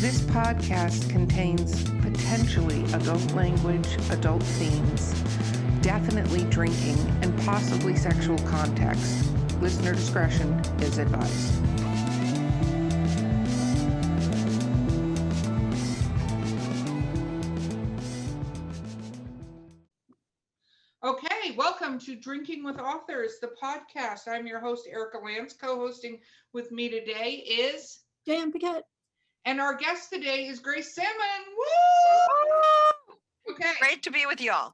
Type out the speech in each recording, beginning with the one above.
This podcast contains potentially adult language, adult themes, definitely drinking, and possibly sexual context. Listener discretion is advised. Okay, welcome to Drinking with Authors, the podcast. I'm your host, Erica Lance. Co-hosting with me today is Jan Paquette. And our guest today is Grace Sammon. Woo! Okay. Great to be with y'all.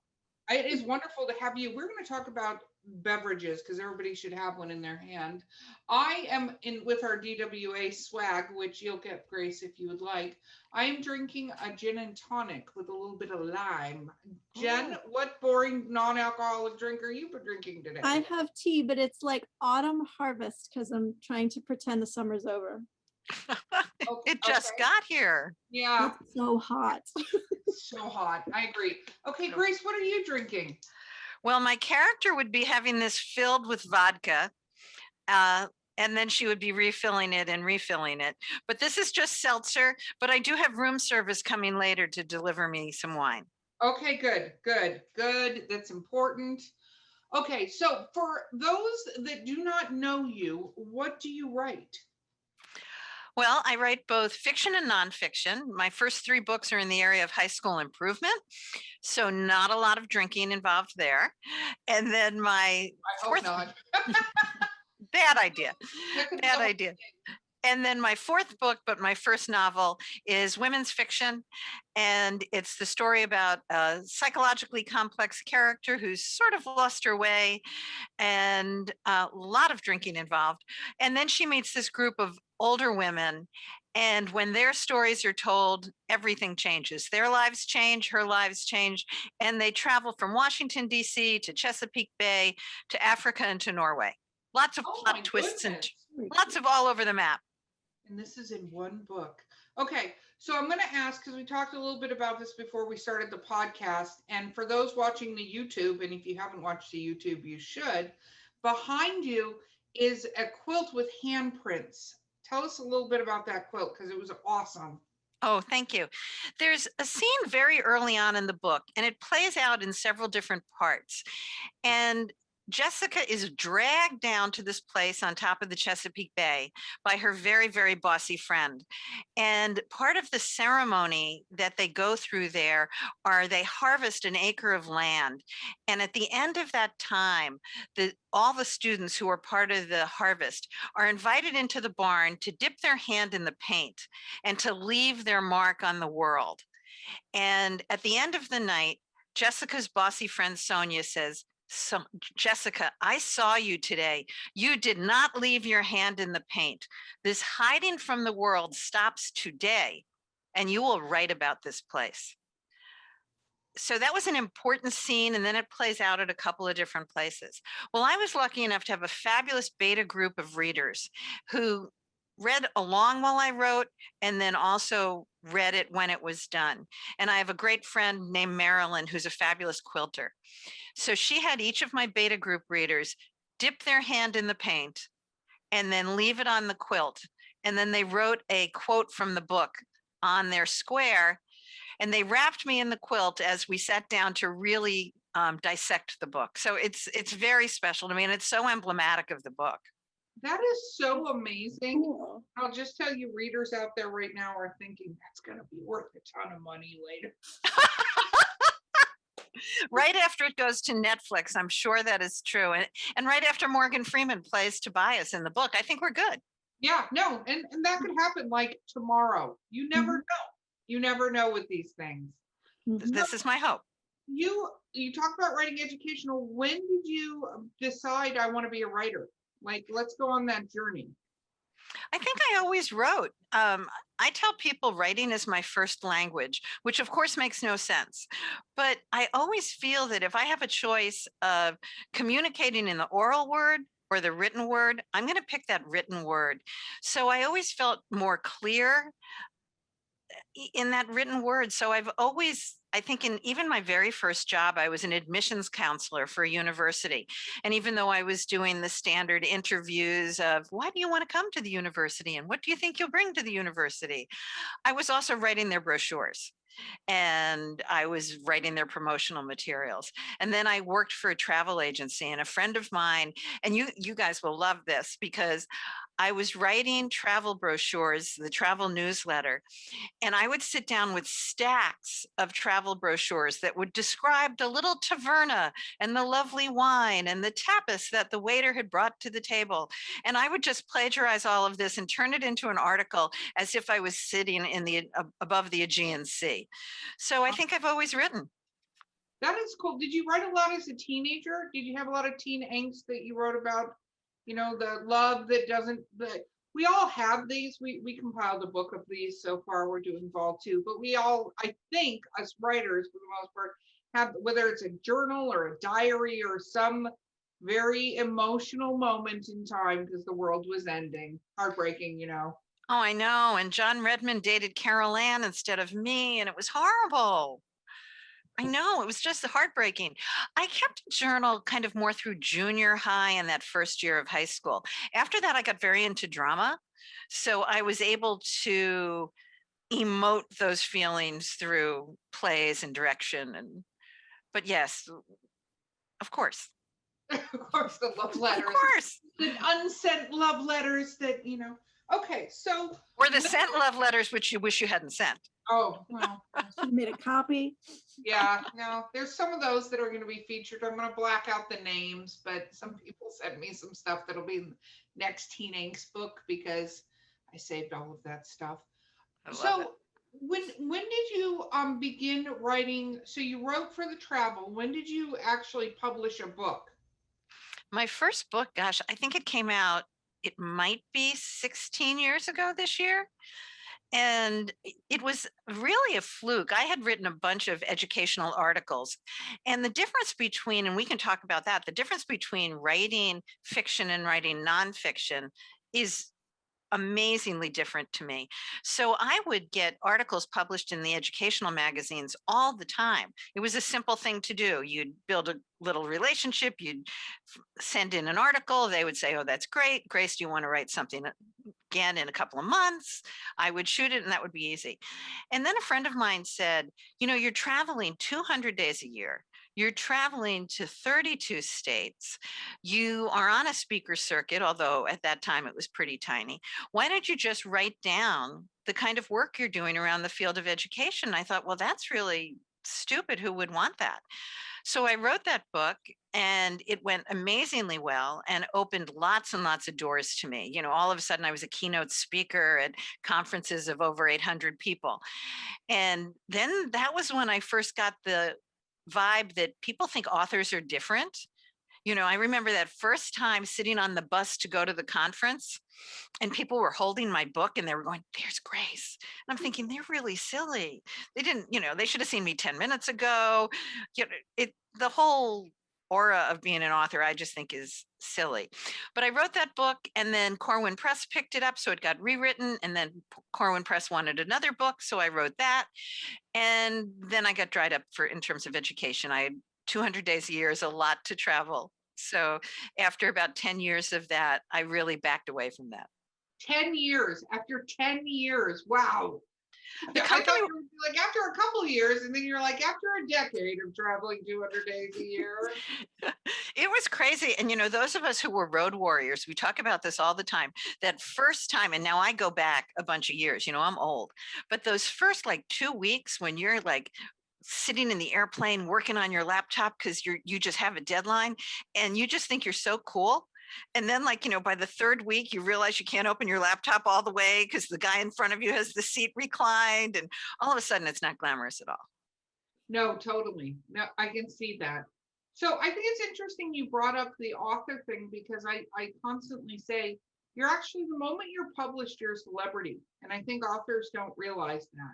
It is wonderful to have you. We're going to talk about beverages because everybody should have one in their hand. I am in with our DWA swag, which you'll get, Grace, if you would like. I am drinking a gin and tonic with a little bit of lime. Jen, what boring non-alcoholic drink are you drinking today? I have tea, but it's like autumn harvest because I'm trying to pretend the summer's over. It just got here. Yeah. It's so hot. So hot. I agree. Okay, Grace, what are you drinking? Well, my character would be having this filled with vodka, and then she would be refilling it and refilling it. But this is just seltzer, but I do have room service coming later to deliver me some wine. Okay, good. That's important. Okay, so for those that do not know you, what do you write? Well, I write both fiction and nonfiction. My first 3 books are in the area of high school improvement, so not a lot of drinking involved there. And then my fourth, bad idea. And then my 4th book, but my first novel, is women's fiction. And it's the story about a psychologically complex character who's sort of lost her way and a lot of drinking involved. And then she meets this group of older women. And when their stories are told, everything changes. Their lives change, her lives change. And they travel from Washington, D.C. to Chesapeake Bay to Africa and to Norway. Lots of plot twists and lots of all over the map. And this is in one book. Okay, so I'm going to ask, because we talked a little bit about this before we started the podcast, and for those watching the YouTube, and if you haven't watched the YouTube, you should, behind you is a quilt with handprints. Tell us a little bit about that quilt, because it was awesome. Oh, thank you. There's a scene very early on in the book, and it plays out in several different parts. And Jessica is dragged down to this place on top of the Chesapeake Bay by her very, very bossy friend. And part of the ceremony that they go through there are they harvest an acre of land. And at the end of that time, all the students who are part of the harvest are invited into the barn to dip their hand in the paint and to leave their mark on the world. And at the end of the night, Jessica's bossy friend Sonia says, "So, Jessica, I saw you today. You did not leave your hand in the paint. This hiding from the world stops today, and you will write about this place." So that was an important scene, and then it plays out at a couple of different places. Well, I was lucky enough to have a fabulous beta group of readers who read along while I wrote, and then also read it when it was done. And I have a great friend named Marilyn, who's a fabulous quilter. So she had each of my beta group readers dip their hand in the paint and then leave it on the quilt. And then they wrote a quote from the book on their square, and they wrapped me in the quilt as we sat down to really dissect the book. So it's very special to me, and it's so emblematic of the book. That is so amazing. Cool. I'll just tell you, readers out there right now are thinking that's going to be worth a ton of money later. Right after it goes to Netflix, I'm sure that is true. And right after Morgan Freeman plays Tobias in the book, I think we're good. Yeah, no, and that could happen like tomorrow. You never know. You never know with these things. This is my hope. You talk about writing educational. When did you decide I want to be a writer? Like, let's go on that journey. I think I always wrote. I tell people writing is my first language, which of course makes no sense. But I always feel that if I have a choice of communicating in the oral word or the written word, I'm going to pick that written word. So I always felt more clear in that written word. So I've always, I think in even my very first job, I was an admissions counselor for a university. And even though I was doing the standard interviews of why do you want to come to the university and what do you think you'll bring to the university, I was also writing their brochures and I was writing their promotional materials. And then I worked for a travel agency, and a friend of mine, and you guys will love this because I was writing travel brochures, the travel newsletter, and I would sit down with stacks of travel brochures that would describe the little taverna and the lovely wine and the tapas that the waiter had brought to the table. And I would just plagiarize all of this and turn it into an article as if I was sitting in the above the Aegean Sea. So I think I've always written. That is cool. Did you write a lot as a teenager? Did you have a lot of teen angst that you wrote about? You know, the love that doesn't, that we all have these. We compiled a book of these so far. We're doing vol 2, but we all, I think, us writers for the most part, have, whether it's a journal or a diary or some very emotional moment in time because the world was ending. Heartbreaking, you know. Oh, I know. And John Redmond dated Carol Ann instead of me, and it was horrible. I know, it was just heartbreaking. I kept a journal kind of more through junior high and that first year of high school. After that, I got very into drama. So I was able to emote those feelings through plays and direction. But yes, of course. Of course, the love letters. Of course. The unsent love letters that, you know. Okay, so. Or the sent love letters, which you wish you hadn't sent. Oh, well. You made a copy. Yeah, no, there's some of those that are going to be featured. I'm going to black out the names, but some people sent me some stuff that'll be in the next Teen Angst book because I saved all of that stuff. So when did you begin writing? So you wrote for the travel. When did you actually publish a book? My first book, gosh, I think it came out, it might be 16 years ago this year. And it was really a fluke. I had written a bunch of educational articles. And the difference between, and we can talk about that, the difference between writing fiction and writing nonfiction is amazingly different to me. So I would get articles published in the educational magazines all the time. It was a simple thing to do. You'd build a little relationship, you'd send in an article, they would say, oh, that's great. Grace, do you want to write something again in a couple of months? I would shoot it and that would be easy. And then a friend of mine said, you know, you're traveling 200 days a year. You're traveling to 32 states. You are on a speaker circuit, although at that time it was pretty tiny. Why don't you just write down the kind of work you're doing around the field of education? I thought, well, that's really stupid. Who would want that? So I wrote that book and it went amazingly well and opened lots and lots of doors to me. You know, all of a sudden I was a keynote speaker at conferences of over 800 people. And then that was when I first got the vibe that people think authors are different. You know, I remember that first time sitting on the bus to go to the conference and people were holding my book and they were going, there's Grace. And I'm thinking, they're really silly. They didn't, you know, they should have seen me 10 minutes ago. You know, the whole aura of being an author, I just think is silly. But I wrote that book and then Corwin Press picked it up. So it got rewritten and then Corwin Press wanted another book. So I wrote that. And then I got dried up in terms of education. I had 200 days a year is a lot to travel. So after about 10 years of that, I really backed away from that. 10 years, after 10 years, wow. The I company, thought you were like after a couple of years, and then you're like after a decade of traveling 200 days a year. it was crazy. And, you know, those of us who were road warriors, we talk about this all the time. That first time, and now I go back a bunch of years, you know, I'm old, but those first like 2 weeks when you're like sitting in the airplane working on your laptop because you just have a deadline and you just think you're so cool. And then like, you know, by the third week, you realize you can't open your laptop all the way because the guy in front of you has the seat reclined and all of a sudden it's not glamorous at all. No, totally. No, I can see that. So I think it's interesting you brought up the author thing because I constantly say, you're actually, the moment you're published, you're a celebrity. And I think authors don't realize that.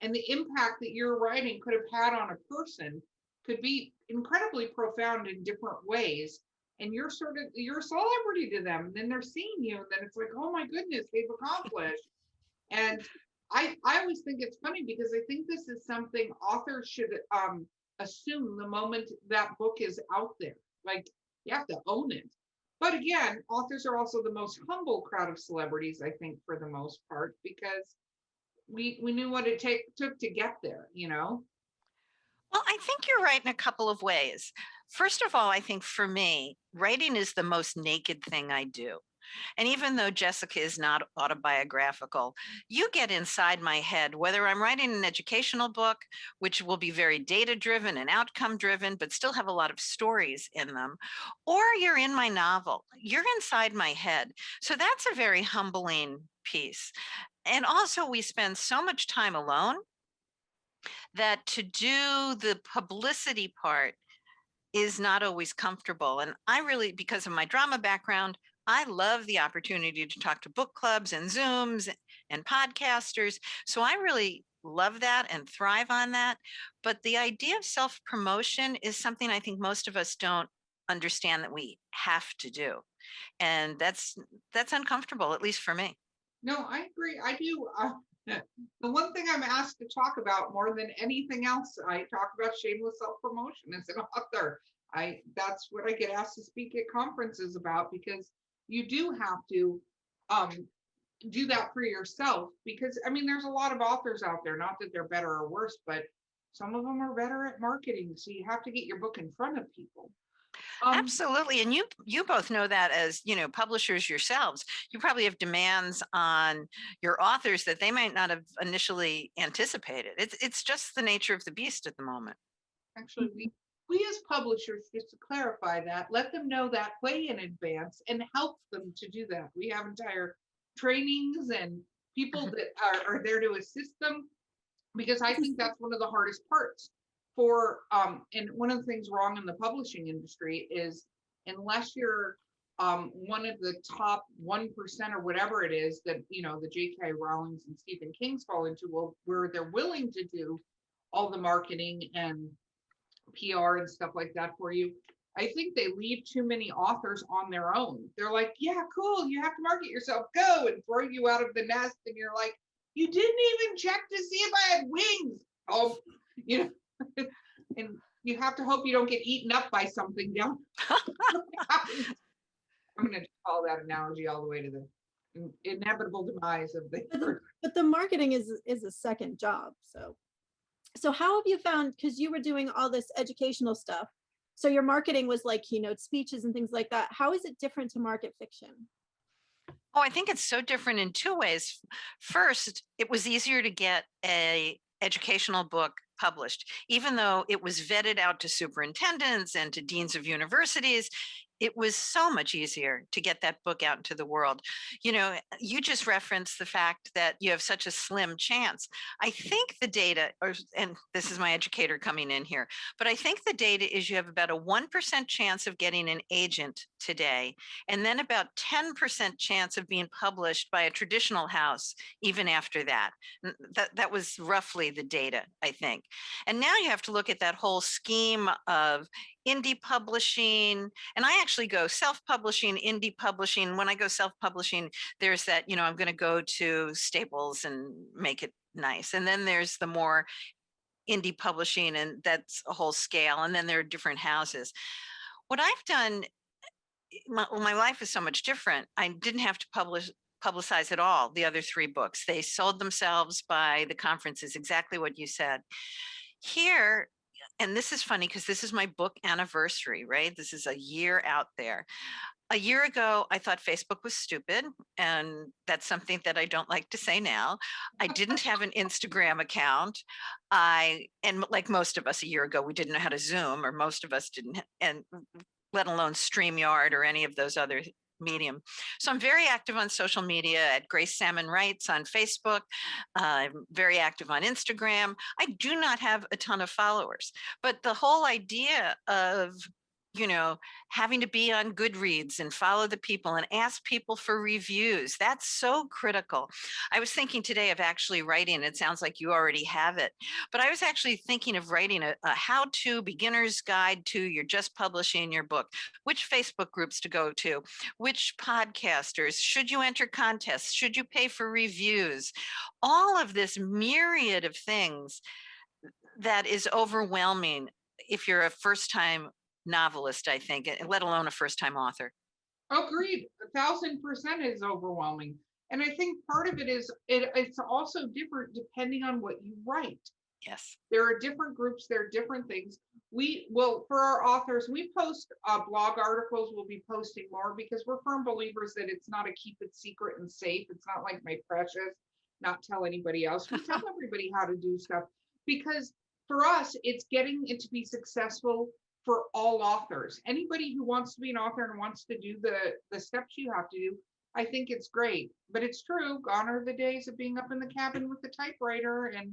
And the impact that your writing could have had on a person could be incredibly profound in different ways. And you're a celebrity to them. And then they're seeing you, and then it's like, oh my goodness, they've accomplished. And I always think it's funny because I think this is something authors should assume the moment that book is out there. Like, you have to own it. But again, authors are also the most humble crowd of celebrities, I think, for the most part, because we knew what it took to get there, you know? Well, I think you're right in a couple of ways. First of all, I think for me, writing is the most naked thing I do. And even though Jessica is not autobiographical, you get inside my head, whether I'm writing an educational book, which will be very data driven and outcome driven, but still have a lot of stories in them, or you're in my novel, you're inside my head. So that's a very humbling piece. And also, we spend so much time alone that to do the publicity part is not always comfortable. And I really, because of my drama background, I love the opportunity to talk to book clubs and Zooms and podcasters. So I really love that and thrive on that. But the idea of self promotion is something I think most of us don't understand that we have to do. And that's uncomfortable, at least for me. No, I agree. I do. The one thing I'm asked to talk about more than anything else, I talk about shameless self-promotion as an author. That's what I get asked to speak at conferences about, because you do have to um, do that for yourself. Because I mean, there's a lot of authors out there, not that they're better or worse, but some of them are better at marketing. So you have to get your book in front of people. Absolutely. And you both know that as, publishers yourselves. You probably have demands on your authors that they might not have initially anticipated. It's just the nature of the beast at the moment. Actually, we as publishers, just to clarify that, let them know that way in advance and help them to do that. We have entire trainings and people that are there to assist them, because I think that's one of the hardest parts for and one of the things wrong in the publishing industry is, unless you're one of the top 1% or whatever it is that, the J.K. Rowlings and Stephen Kings fall into, well, where they're willing to do all the marketing and PR and stuff like that for you. I think they leave too many authors on their own. They're like, yeah, cool, you have to market yourself, go, and throw you out of the nest. And you're like, you didn't even check to see if I had wings. Oh, and you have to hope you don't get eaten up by something down. I'm going to follow that analogy all the way to the inevitable demise of the earth. But the marketing is a second job. So how have you found, because you were doing all this educational stuff, so your marketing was like keynote speeches and things like that. How is it different to market fiction? Oh, I think it's so different in two ways. First, it was easier to get a educational book published, even though it was vetted out to superintendents and to deans of universities. It was so much easier to get that book out into the world. You just referenced the fact that you have such a slim chance. I think the data, and this is my educator coming in here, but I think the data is you have about a 1% chance of getting an agent today, and then about 10% chance of being published by a traditional house even after that. That was roughly the data, I think. And now you have to look at that whole scheme of indie publishing, and I actually go self-publishing, indie publishing. When I go self-publishing, there's that, I'm going to go to Staples and make it nice. And then there's the more indie publishing, and that's a whole scale. And then there are different houses. What I've done, my life is so much different. I didn't have to publicize at all the other three books. They sold themselves by the conferences, exactly what you said. Here, and this is funny because this is my book anniversary, right? This is a year out there. A year ago, I thought Facebook was stupid, and that's something that I don't like to say now. I didn't have an Instagram account. And like most of us a year ago, we didn't know how to Zoom, or most of us didn't, and let alone StreamYard or any of those other medium. So I'm very active on social media at Grace Sammon Writes on Facebook. I'm very active on Instagram. I do not have a ton of followers, but the whole idea of having to be on Goodreads and follow the people and ask people for reviews. That's so critical. I was thinking today of actually writing, it sounds like you already have it, but I was actually thinking of writing a how-to beginner's guide to you're just publishing your book, which Facebook groups to go to, which podcasters, should you enter contests, should you pay for reviews, all of this myriad of things that is overwhelming if you're a first-time novelist, I think, let alone a first-time author. Agreed. 1,000% is overwhelming. And I think part of it is it's also different depending on what you write. Yes. There are different groups, there are different things. For our authors, we post blog articles. We'll be posting more because we're firm believers that it's not a keep it secret and safe. It's not like my precious, not tell anybody else. We tell everybody how to do stuff because for us, it's getting it to be successful for all authors. Anybody who wants to be an author and wants to do the steps you have to do, I think it's great. But it's true, gone are the days of being up in the cabin with the typewriter and,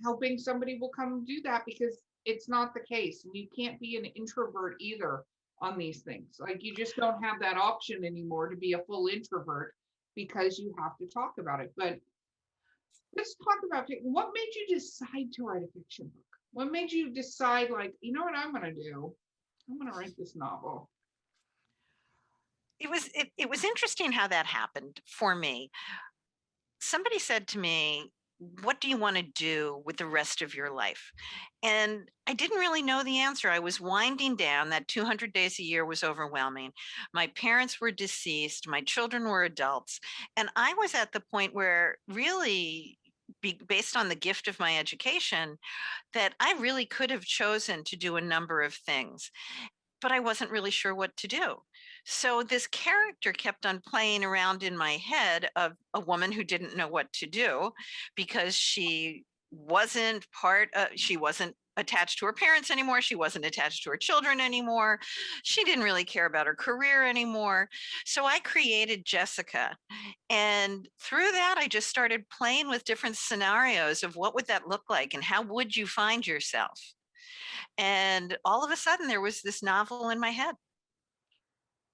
helping somebody will come do that, because it's not the case. And you can't be an introvert either on these things. Like, you just don't have that option anymore to be a full introvert because you have to talk about it. But let's talk about what made you decide to write a fiction book? What made you decide, like, you know what I'm going to do? I'm going to write this novel. It was interesting how that happened for me. Somebody said to me, what do you want to do with the rest of your life? And I didn't really know the answer. I was winding down. That 200 days a year was overwhelming. My parents were deceased. My children were adults. And I was at the point where really, based on the gift of my education, that I really could have chosen to do a number of things, but I wasn't really sure what to do. So this character kept on playing around in my head of a woman who didn't know what to do because she wasn't attached to her parents anymore. She wasn't attached to her children anymore. She didn't really care about her career anymore. So I created Jessica. And through that, I just started playing with different scenarios of what would that look like and how would you find yourself? And all of a sudden there was this novel in my head.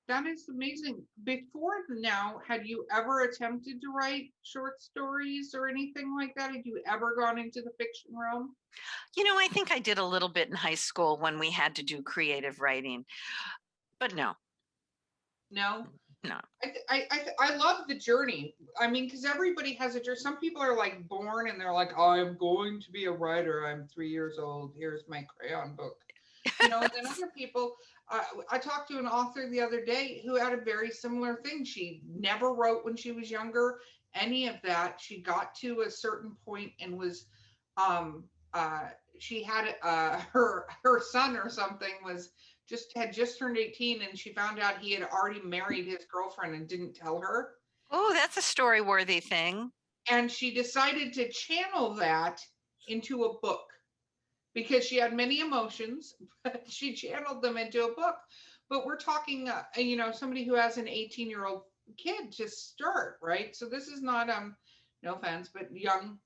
That is amazing. Before now, had you ever attempted to write short stories or anything like that? Had you ever gone into the fiction realm? I think I did a little bit in high school when we had to do creative writing, but no. No? No. I love the journey. I mean, because everybody has a journey. Some people are like born and they're like, I'm going to be a writer. I'm 3 years old. Here's my crayon book. And then other people, I talked to an author the other day who had a very similar thing. She never wrote when she was younger, any of that. She got to a certain point and was, she had her son or something had just turned 18, and she found out he had already married his girlfriend and didn't tell her. Oh, that's a story-worthy thing. And she decided to channel that into a book because she had many emotions, but she channeled them into a book. But we're talking, somebody who has an 18-year-old kid to start, right? So this is not, no offense, but young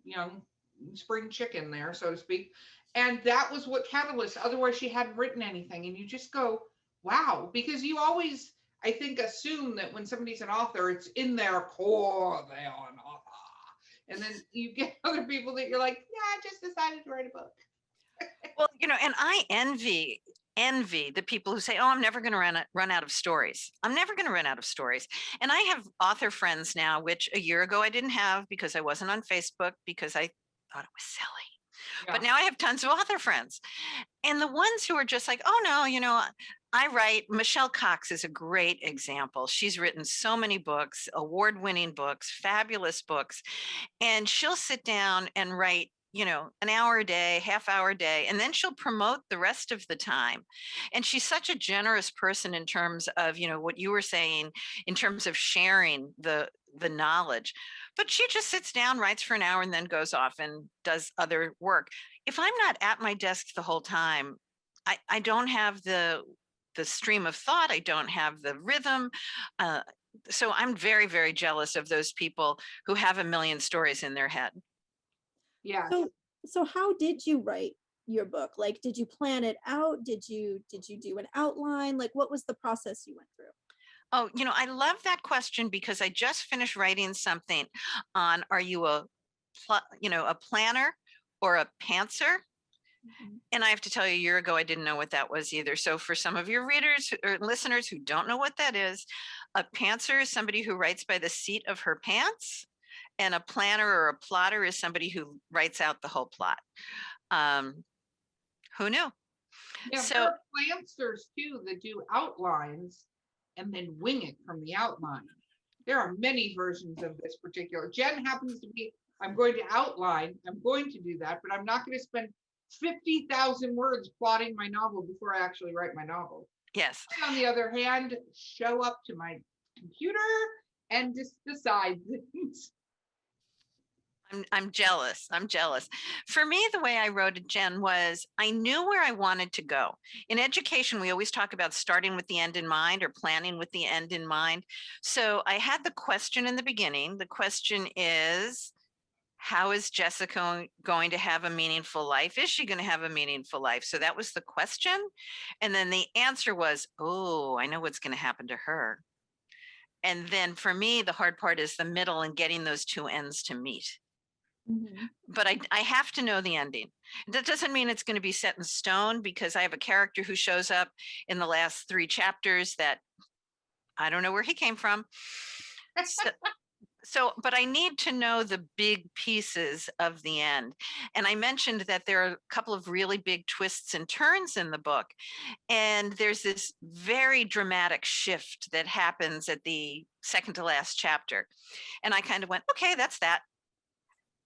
spring chicken there, so to speak. And that was what catalyst. Otherwise, she hadn't written anything. And you just go, wow, because you always, I think, assume that when somebody's an author, it's in their core, they are an author. And then you get other people that you're like, yeah, I just decided to write a book. Well, and I envy the people who say, oh, I'm never going to run out of stories. I'm never going to run out of stories. And I have author friends now, which a year ago I didn't have because I wasn't on Facebook because I thought it was silly. Yeah. But now I have tons of author friends. And the ones who are just like, oh, no, I write. Michelle Cox is a great example. She's written so many books, award-winning books, fabulous books. And she'll sit down and write, an hour a day, half hour a day, and then she'll promote the rest of the time. And she's such a generous person in terms of, what you were saying, in terms of sharing the knowledge. But she just sits down, writes for an hour, and then goes off and does other work. If I'm not at my desk the whole time, I don't have the stream of thought. I don't have the rhythm. So I'm very, very jealous of those people who have a million stories in their head. Yeah. So how did you write your book? Like, did you plan it out? Did you do an outline? Like, what was the process you went through? Oh, I love that question because I just finished writing something on, are you a planner or a pantser? Mhm. And I have to tell you, a year ago, I didn't know what that was either. So for some of your readers or listeners who don't know what that is, a pantser is somebody who writes by the seat of her pants, and a planner or a plotter is somebody who writes out the whole plot. Who knew? Yeah, there So are plannsters too that do outlines and then wing it from the outline. There are many versions of this particular. Jen happens to be, I'm going to outline, I'm going to do that, but I'm not going to spend 50,000 words plotting my novel before I actually write my novel. yes, I, on the other hand, show up to my computer and just decide things. I'm jealous. I'm jealous. For me, the way I wrote it, Jen, was I knew where I wanted to go. In education, we always talk about starting with the end in mind or planning with the end in mind. So I had the question in the beginning. The question is, how is Jessica going to have a meaningful life? Is she going to have a meaningful life? So that was the question. And then the answer was, oh, I know what's going to happen to her. And then for me, the hard part is the middle and getting those two ends to meet. Mhm. But I have to know the ending. That doesn't mean it's going to be set in stone, because I have a character who shows up in the last 3 chapters that I don't know where he came from. But I need to know the big pieces of the end. And I mentioned that there are a couple of really big twists and turns in the book. And there's this very dramatic shift that happens at the second to last chapter. And I kind of went, okay, that's that.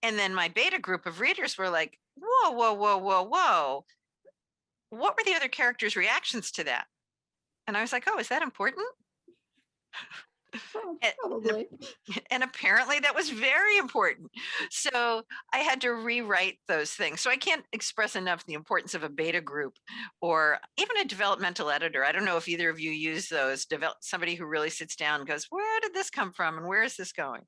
And then my beta group of readers were like, whoa, whoa, whoa, whoa, whoa. What were the other characters' reactions to that? And I was like, oh, is that important? Probably. And apparently that was very important. So I had to rewrite those things. So I can't express enough the importance of a beta group or even a developmental editor. I don't know if either of you use those, somebody who really sits down and goes, where did this come from and where is this going?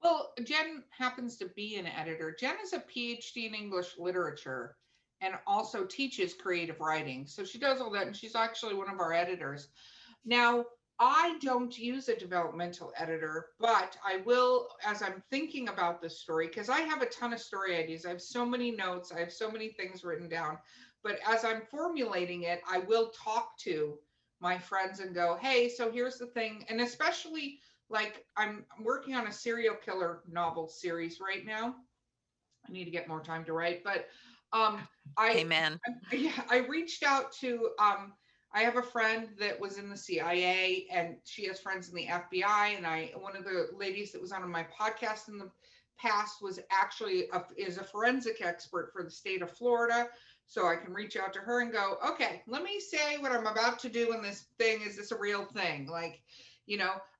Well, Jen happens to be an editor. Jen is a PhD in English literature and also teaches creative writing. So she does all that, and she's actually one of our editors. Now, I don't use a developmental editor, but I will, as I'm thinking about this story, because I have a ton of story ideas. I have so many notes, I have so many things written down. But as I'm formulating it, I will talk to my friends and go, hey, so here's the thing. And especially, like, I'm working on a serial killer novel series right now. I need to get more time to write, but Amen. I reached out to I have a friend that was in the CIA, and she has friends in the FBI. And one of the ladies that was on my podcast in the past was actually is a forensic expert for the state of Florida. So I can reach out to her and go, okay, let me say what I'm about to do in this thing. Is this a real thing? Like,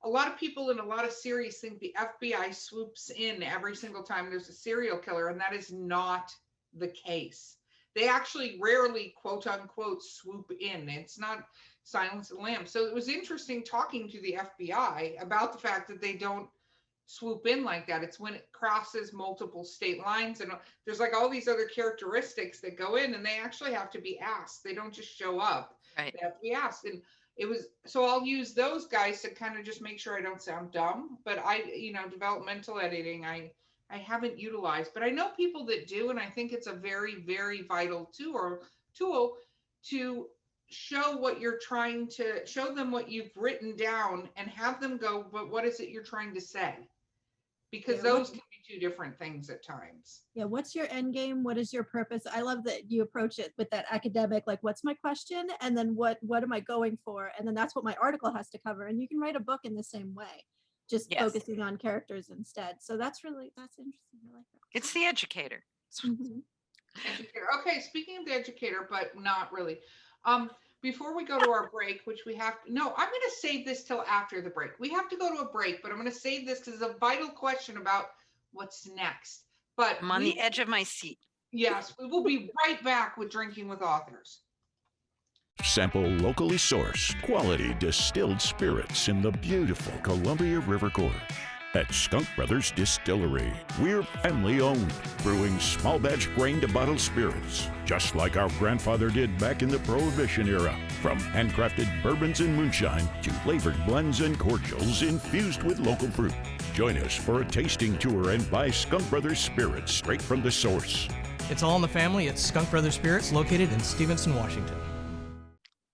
a lot of people in a lot of series think the FBI swoops in every single time there's a serial killer, and that is not the case. They actually rarely, quote unquote, swoop in. It's not Silence of the Lambs. So it was interesting talking to the FBI about the fact that they don't swoop in like that. It's when it crosses multiple state lines, and there's like all these other characteristics that go in, and they actually have to be asked. They don't just show up. Right. They have to be asked. And it was, so I'll use those guys to kind of just make sure I don't sound dumb. But developmental editing, I haven't utilized, but I know people that do, and I think it's a very, very vital tool to show what you're trying to show them, what you've written down, and have them go, but what is it you're trying to say? Because those can be two different things at times. Yeah, what's your end game? What is your purpose? I love that you approach it with that academic, like, what's my question? And then what am I going for? And then that's what my article has to cover. And you can write a book in the same way, just focusing on characters instead. So that's interesting. I like that. It's the educator. Mhm. Educator. Okay, speaking of the educator, but not really. Before we go to our break, which we have to, no, I'm going to save this till after the break. We have to go to a break, but I'm going to save this because it's a vital question about what's next. But I'm on the edge of my seat. Yes, we will be right back with Drinking with Authors. Sample locally sourced, quality distilled spirits in the beautiful Columbia River Gorge. At Skunk Brothers Distillery, we're family owned, brewing small batch grain to bottle spirits, just like our grandfather did back in the Prohibition era. From handcrafted bourbons and moonshine to flavored blends and cordials infused with local fruit. Join us for a tasting tour and buy Skunk Brothers spirits straight from the source. It's all in the family at Skunk Brothers Spirits, located in Stevenson, Washington.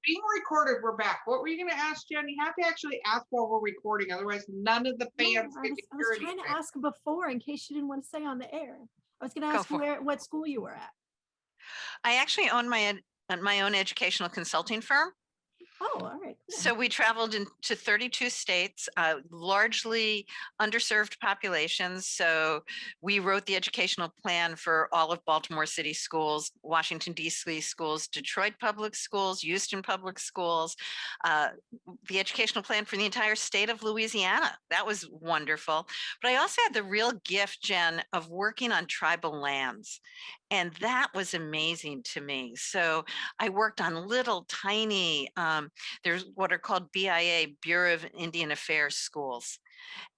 Being recorded, we're back. What were you going to ask, Jen? You have to actually ask while we're recording, otherwise none of the fans I get was, to I hear was trying anything. to ask before in case you didn't want to say on the air. I was going to Go ask for it. what school you were at. I actually own my own educational consulting firm. Oh, all right. Cool. So we traveled into 32 states, largely underserved populations. So we wrote the educational plan for all of Baltimore City schools, Washington, D.C. schools, Detroit public schools, Houston public schools, the educational plan for the entire state of Louisiana. That was wonderful. But I also had the real gift, Jen, of working on tribal lands. And that was amazing to me. So I worked on little tiny, there's what are called BIA, Bureau of Indian Affairs schools.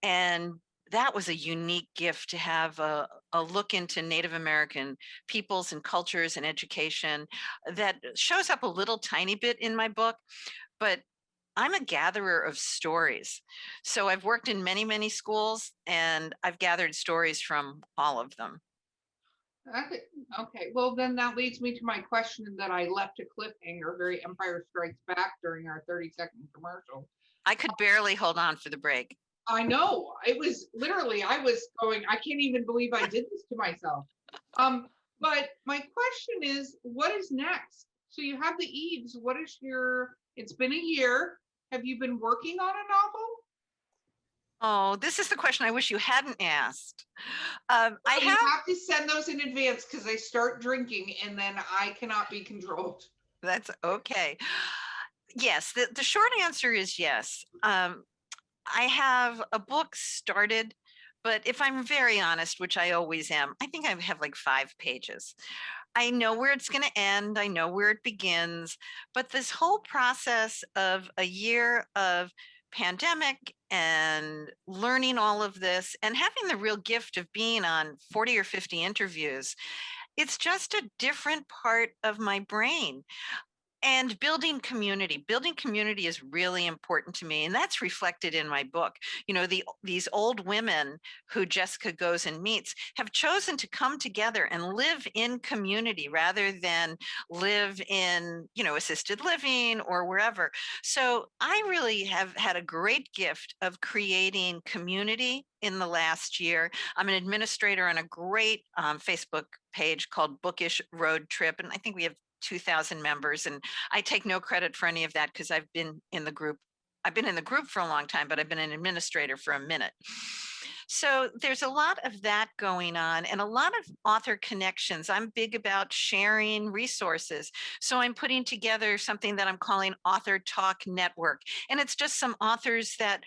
And that was a unique gift to have a look into Native American peoples and cultures and education that shows up a little tiny bit in my book, but I'm a gatherer of stories. So I've worked in many, many schools and I've gathered stories from all of them. Okay, well, then that leads me to my question that I left a cliffhanger, very Empire Strikes Back during our 30-second commercial. I could barely hold on for the break. I know, it was literally, I was going, I can't even believe I did this to myself. But my question is, what is next? So you have the Eves, what is it's been a year. Have you been working on a novel? Oh, this is the question I wish you hadn't asked. I You have to send those in advance because I start drinking and then I cannot be controlled. That's okay. Yes, the short answer is yes. I have a book started, but if I'm very honest, which I always am, I think I have like 5 pages. I know where it's going to end. I know where it begins, but this whole process of a year of pandemic and learning all of this and having the real gift of being on 40 or 50 interviews, it's just a different part of my brain. And building community is really important to me. And that's reflected in my book. You know, these old women who Jessica goes and meets have chosen to come together and live in community rather than live in, assisted living or wherever. So I really have had a great gift of creating community in the last year. I'm an administrator on a great Facebook page called Bookish Road Trip. And I think we have 2,000 members, and I take no credit for any of that because I've been in the group for a long time, but I've been an administrator for a minute. So there's a lot of that going on and a lot of author connections. I'm big about sharing resources. So I'm putting together something that I'm calling Author Talk Network. And it's just some authors that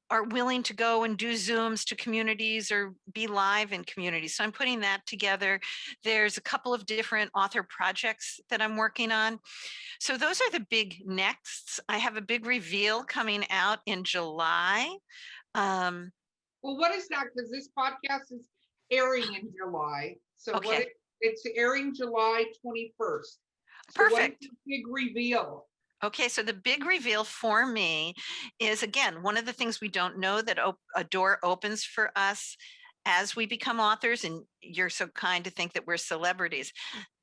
are willing to go and do Zooms to communities or be live in communities. So I'm putting that together. There's a couple of different author projects that I'm working on. So those are the big nexts. I have a big reveal coming out in July. Well, what is that? Because this podcast is airing in July. So Okay. It's airing July 21st. So Perfect. What's the big reveal? Okay, so the big reveal for me is, again, one of the things we don't know that a door opens for us as we become authors, and you're so kind to think that we're celebrities.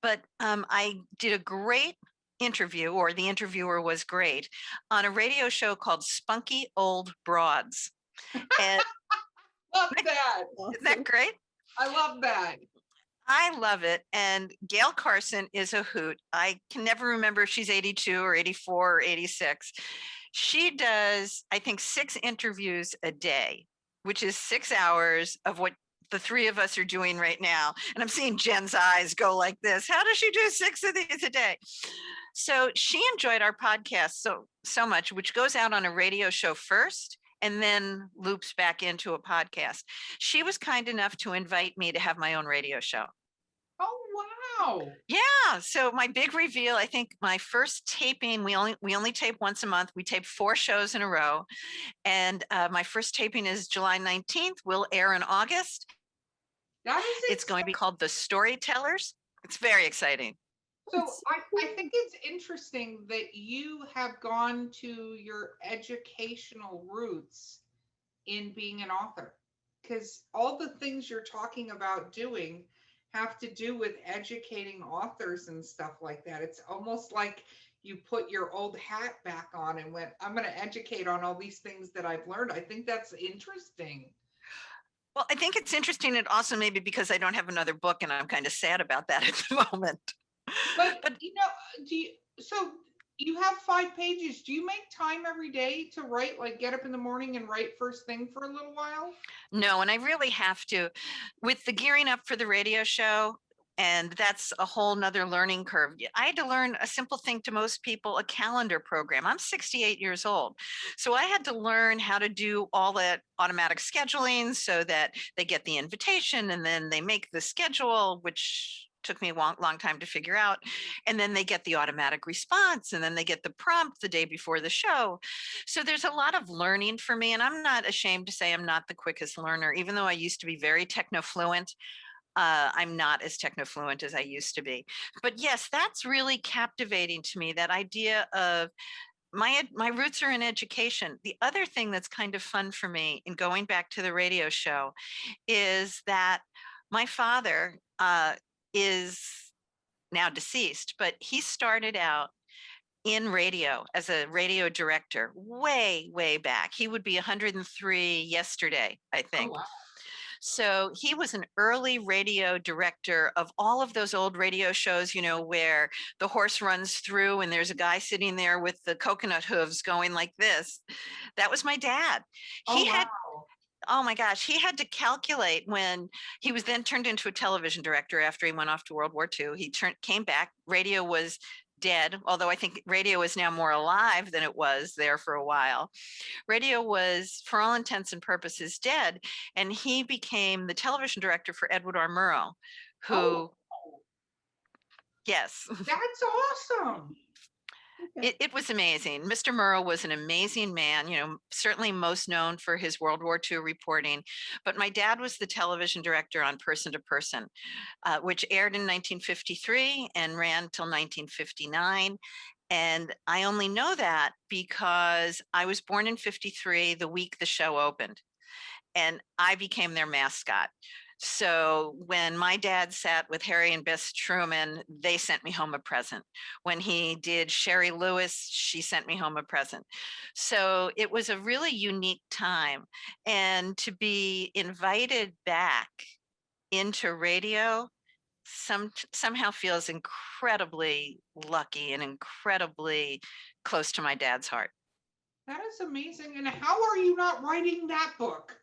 But I did a great interview, or the interviewer was great, on a radio show called Spunky Old Broads. And Love that. isn't that great? I love that. I love it. And Gail Carson is a hoot. I can never remember if she's 82 or 84 or 86. She does, I think, 6 interviews a day, which is 6 hours of what the 3 of us are doing right now. And I'm seeing Jen's eyes go like this. How does she do 6 of these a day? So she enjoyed our podcast so much, which goes out on a radio show first and then loops back into a podcast. She was kind enough to invite me to have my own radio show. Oh, wow. Yeah. So my big reveal, I think my first taping, we only tape once a month. We tape 4 shows in a row. And my first taping is July 19th, will air in August. That is It's going to be called The Storytellers. It's very exciting. So It's- I think it's interesting that you have gone to your educational roots in being an author, because all the things you're talking about doing have to do with educating authors and stuff like that. It's almost like you put your old hat back on and went, I'm going to educate on all these things that I've learned. I think that's interesting. Well, I think it's interesting. And also maybe because I don't have another book and I'm kind of sad about that at the moment. But so you have 5 pages. Do you make time every day to write, like get up in the morning and write first thing for a little while? No, and I really have to. With the gearing up for the radio show, and that's a whole nother learning curve. I had to learn a simple thing to most people, a calendar program. I'm 68 years old. So I had to learn how to do all that automatic scheduling so that they get the invitation and then they make the schedule, which took me a long time to figure out. And then they get the automatic response and then they get the prompt the day before the show. So there's a lot of learning for me. And I'm not ashamed to say I'm not the quickest learner, even though I used to be very techno-fluent. I'm not as techno-fluent as I used to be. But yes, that's really captivating to me, that idea of my roots are in education. The other thing that's kind of fun for me in going back to the radio show is that my father is now deceased, but he started out in radio as a radio director way, way back. He would be 103 yesterday, I think. Oh, wow. So he was an early radio director of all of those old radio shows, you know, where the horse runs through and there's a guy sitting there with the coconut hooves going like this. That was my dad. Oh, He had, wow. oh my gosh, he had to calculate when he was then turned into a television director after he went off to World War II. He came back. Radio was dead, although I think radio is now more alive than it was there for a while. Radio was, for all intents and purposes, dead. And he became the television director for Edward R. Murrow, who, Oh, yes, that's awesome. it was amazing. Mr. Murrow was an amazing man, you know, certainly most known for his World War II reporting. But my dad was the television director on Person to Person, which aired in 1953 and ran till 1959. And I only know that because I was born in 53, the week the show opened, and I became their mascot. So when my dad sat with Harry and Bess Truman, they sent me home a present. When he did Sherry Lewis, she sent me home a present. So it was a really unique time. And to be invited back into radio somehow feels incredibly lucky and incredibly close to my dad's heart. That is amazing. And how are you not writing that book?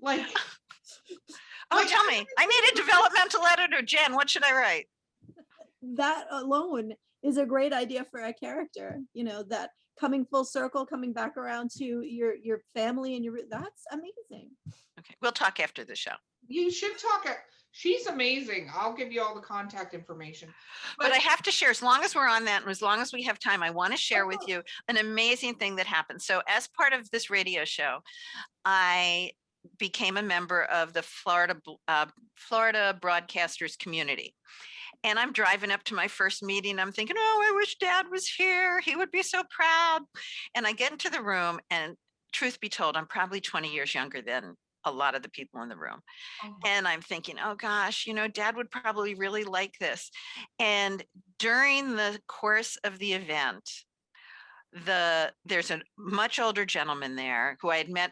Like, Oh, like, tell me, I need a developmental editor. Jen, what should I write? That alone is a great idea for a character, you know, that coming full circle, coming back around to your family and that's amazing. Okay, we'll talk after the show. you should talk. She's amazing. I'll give you all the contact information. But I have to share, as long as we're on that and as long as we have time, I want to share with you an amazing thing that happened. So as part of this radio show, I became a member of the Florida broadcasters community. And I'm driving up to my first meeting. I'm thinking, oh, I wish Dad was here. He would be so proud. And I get into the room, and truth be told, I'm probably 20 years younger than a lot of the people in the room. Oh. And I'm thinking, oh gosh, you know, Dad would probably really like this. And during the course of the event, there's a much older gentleman there who I had met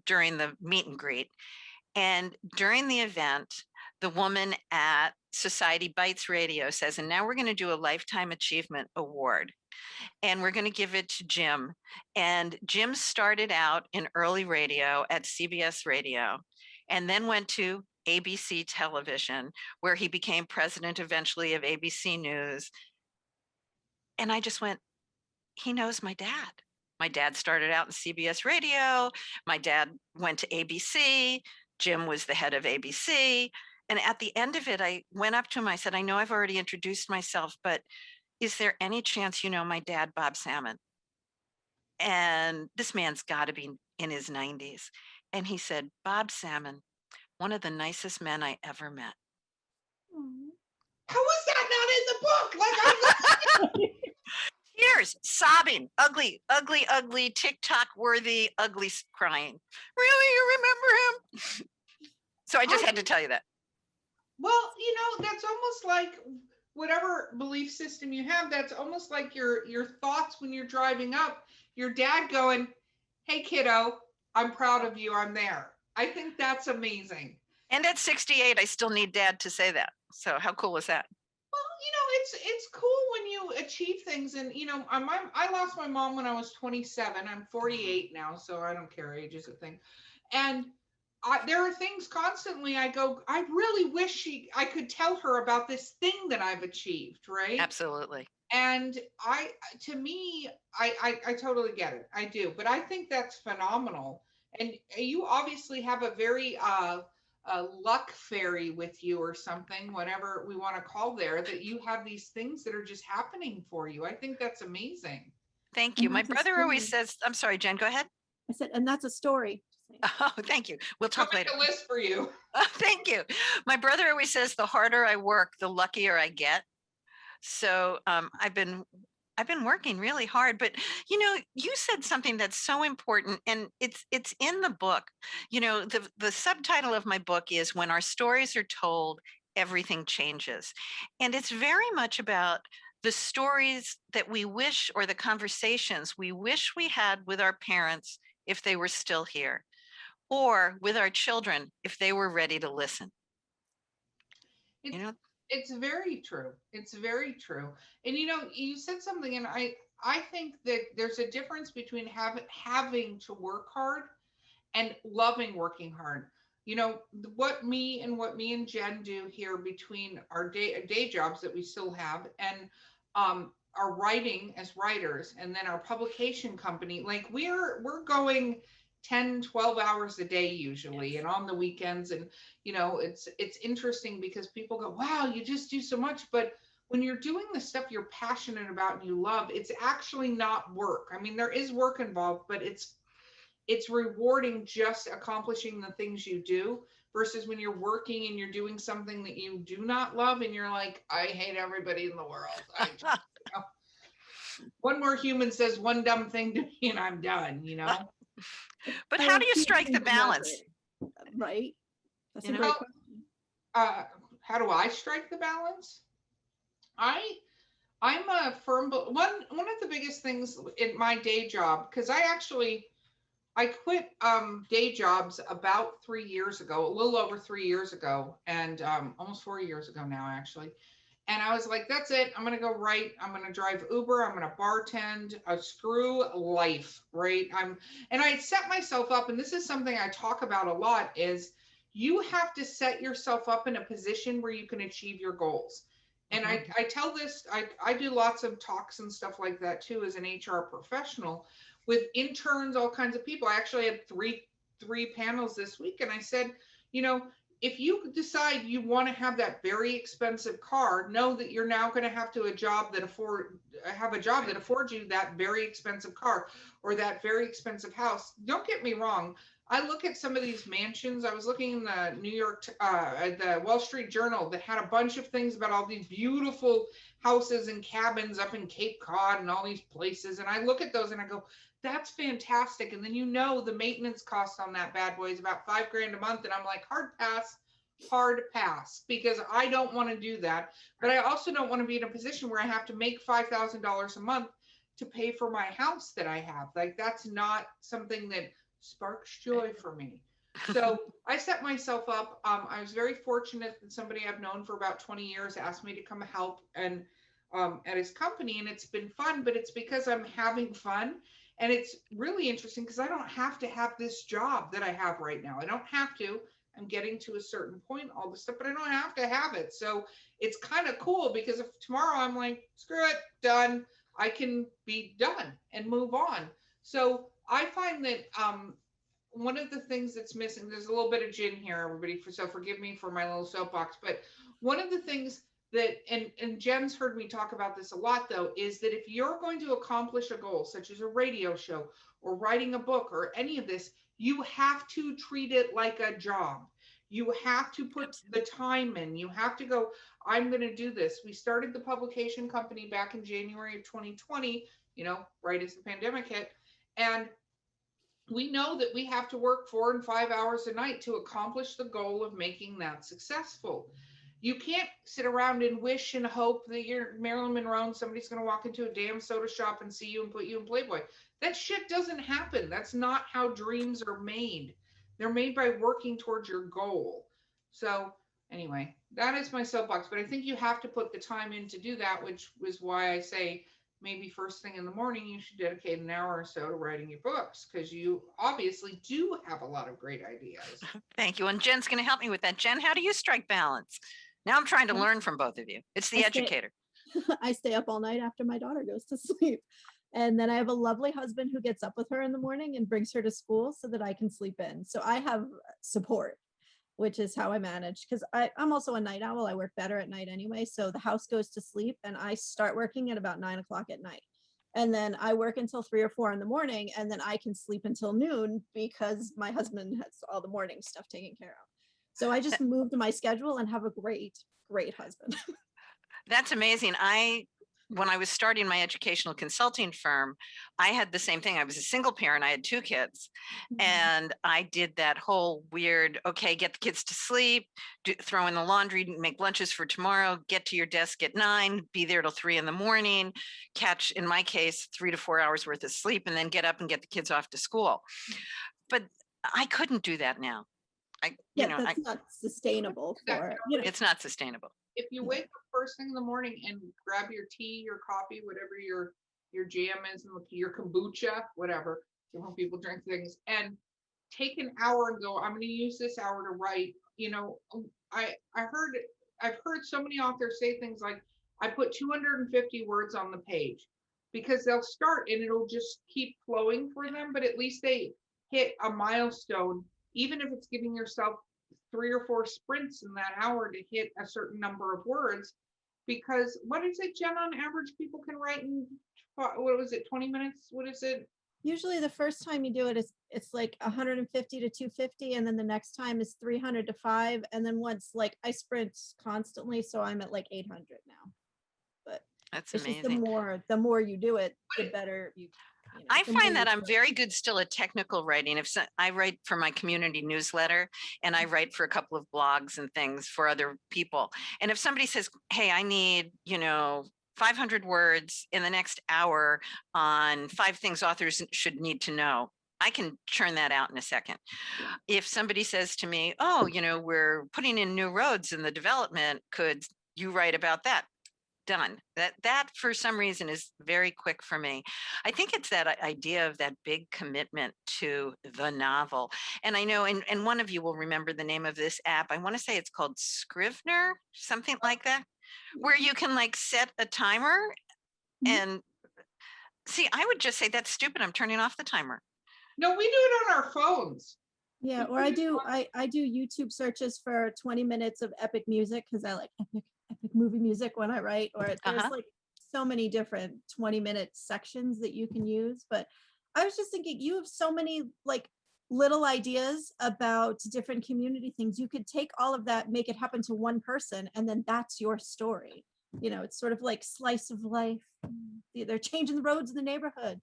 during the meet and greet. And during the event, the woman at Society Bites Radio says, and now we're going to do a Lifetime Achievement Award. And we're going to give it to Jim. And Jim started out in early radio at CBS Radio and then went to ABC Television, where he became president eventually of ABC News. And I just went, he knows my dad. My dad started out in CBS Radio. My dad went to ABC. Jim was the head of ABC. And at the end of it, I went up to him. I said, I know I've already introduced myself, but is there any chance you know my dad, Bob Sammon? And this man's got to be in his 90s. And he said, Bob Sammon, one of the nicest men I ever met. Aw. How is that not in the book? Like, I'm Tears, sobbing, ugly, ugly, ugly, TikTok worthy, ugly crying. Really? You remember him? So I just had to tell you that. well, that's almost like whatever belief system you have, that's almost like your thoughts when you're driving up, your dad going, hey kiddo, I'm proud of you, I'm there. I think that's amazing. And at 68, I still need dad to say that. So how cool is that? Well, it's cool when you achieve things. And I lost my mom when I was 27. I'm 48 now, so I don't care, age is a thing. And there are things constantly I go, I really wish I could tell her about this thing that I've achieved, right? Absolutely. And I totally get it. I do. But I think that's phenomenal. And you obviously have a very luck fairy with you or something, whatever we want to call there, that you have these things that are just happening for you. I think that's amazing. Thank you. And My that's a brother always story. says, I'm sorry, Jen, go ahead. I said, and that's a story. Just saying. Oh, thank you. We'll I'll talk make later. a list for you. Thank you. My brother always says, the harder I work, the luckier I get. So I've been working really hard, but you said something that's so important, and it's in the book. The subtitle of my book is When Our Stories Are Told, Everything Changes. And it's very much about the stories that we wish, or the conversations we wish we had with our parents if they were still here, or with our children if they were ready to listen. It's very true. It's very true. And you said something, and I think that there's a difference between having to work hard and loving working hard. What me and Jen do here between our day jobs that we still have, and our writing as writers, and then our publication company, like we're going 10, 12 hours a day usually, and on the weekends. And it's interesting because people go, wow, you just do so much. But when you're doing the stuff you're passionate about and you love, it's actually not work. I mean, there is work involved, but it's rewarding just accomplishing the things you do, versus when you're working and you're doing something that you do not love and you're like, I hate everybody in the world. One more human says one dumb thing to me and I'm done. But I how love do you people strike the who love balance? it, right? That's You a know? great question. How do I strike the balance? I'm a firm, one of the biggest things in my day job, because I quit day jobs about 3 years ago, a little over 3 years ago, and almost 4 years ago now, actually. And I was like, that's it. I'm going to go write. I'm going to drive Uber. I'm going to bartend. Screw life, right? And I set myself up, and this is something I talk about a lot, is you have to set yourself up in a position where you can achieve your goals. And I tell this, I do lots of talks and stuff like that too, as an HR professional, with interns, all kinds of people. I actually had three panels this week, and I said, if you decide you want to have that very expensive car, know that you're now going to have to have a job that affords you that very expensive car or that very expensive house. Don't get me wrong. I look at some of these mansions. I was looking in the the Wall Street Journal that had a bunch of things about all these beautiful houses and cabins up in Cape Cod and all these places. And I look at those and I go, that's fantastic. And then the maintenance cost on that bad boy is about $5,000 a month. And I'm like, hard pass, because I don't want to do that. But I also don't want to be in a position where I have to make $5,000 a month to pay for my house that I have. Like, that's not something that sparks joy for me. So I set myself up. I was very fortunate that somebody I've known for about 20 years asked me to come help and at his company. And it's been fun, but it's because I'm having fun. And it's really interesting because I don't have to have this job that I have right now. I don't have to. I'm getting to a certain point, all this stuff, but I don't have to have it. So it's kind of cool, because if tomorrow I'm like, screw it, done, I can be done and move on. So I find that one of the things that's missing, there's a little bit of gin here, everybody, so forgive me for my little soapbox, but one of the things that, and Jen's heard me talk about this a lot though, is that if you're going to accomplish a goal, such as a radio show or writing a book or any of this, you have to treat it like a job. You have to put the time in. You have to go, I'm going to do this. We started the publication company back in January of 2020, right as the pandemic hit. And we know that we have to work 4 and 5 hours a night to accomplish the goal of making that successful. You can't sit around and wish and hope that you're Marilyn Monroe and somebody's going to walk into a damn soda shop and see you and put you in Playboy. That shit doesn't happen. That's not how dreams are made. They're made by working towards your goal. So anyway, that is my soapbox, but I think you have to put the time in to do that, which was why I say maybe first thing in the morning, you should dedicate an hour or so to writing your books, because you obviously do have a lot of great ideas. Thank you. And Jen's going to help me with that. Jen, how do you strike balance? Now I'm trying to learn from both of you. It's the educator. I stay up all night after my daughter goes to sleep. And then I have a lovely husband who gets up with her in the morning and brings her to school so that I can sleep in. So I have support, which is how I manage, because I'm also a night owl. I work better at night anyway. So the house goes to sleep and I start working at about 9 o'clock at night. And then I work until 3 or 4 in the morning, and then I can sleep until noon because my husband has all the morning stuff taken care of. So I just moved my schedule and have a great, great husband. That's amazing. When I was starting my educational consulting firm, I had the same thing. I was a single parent. I had 2 kids, and I did that whole weird, okay, get the kids to sleep, throw in the laundry, make lunches for tomorrow, get to your desk at 9, be there till 3 in the morning, catch, in my case, 3 to 4 hours worth of sleep, and then get up and get the kids off to school. But I couldn't do that now. That's not sustainable for, it's not sustainable. If you wake up first thing in the morning and grab your tea, your coffee, whatever your jam is, and your kombucha, whatever, when people drink things, and take an hour and go, I'm going to use this hour to write. I've heard so many authors say things like, I put 250 words on the page, because they'll start and it'll just keep flowing for them, but at least they hit a milestone, even if it's giving yourself 3 or 4 sprints in that hour to hit a certain number of words. Because what is it, Jen, on average people can write in, what was it, 20 minutes? What is it? Usually the first time you do it, it's like 150 to 250, and then the next time is 300 to 5, and then once, like, I sprint constantly, so I'm at like 800 now. But that's it's amazing. Just the more you do it, the better you. I find that I'm very good still at technical writing. I write for my community newsletter, and I write for a couple of blogs and things for other people. And if somebody says, hey, I need, 500 words in the next hour on 5 things authors should need to know, I can churn that out in a second. If somebody says to me, oh, we're putting in new roads in the development, could you write about that? Done. That for some reason is very quick for me. I think it's that idea of that big commitment to the novel. And I know, and one of you will remember the name of this app. I want to say it's called Scrivener, something like that, where you can like set a timer. And see, I would just say that's stupid. I'm turning off the timer. No, we do it on our phones. Yeah, or I do YouTube searches for 20 minutes of epic music, because I like epic movie music when I write, or there's like so many different 20-minute sections that you can use. But I was just thinking, you have so many like little ideas about different community things. You could take all of that, make it happen to one person, and then that's your story. It's sort of like slice of life. They're changing the roads in the neighborhood.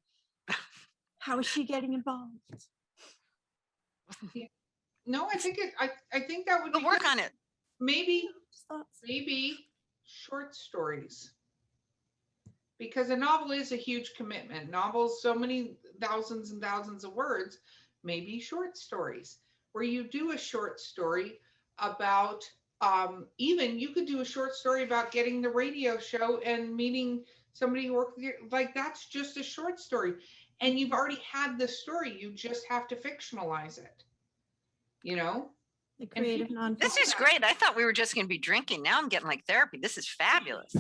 How is she getting involved? No, I think that would we'll work on it. Maybe short stories, because a novel is a huge commitment. Novels, so many thousands and thousands of words. Maybe short stories, where you do a short story about, even you could do a short story about getting the radio show and meeting somebody who worked with you. Like, that's just a short story, and you've already had the story. You just have to fictionalize it. The creative nonfiction. This is great. I thought we were just going to be drinking. Now I'm getting like therapy. This is fabulous.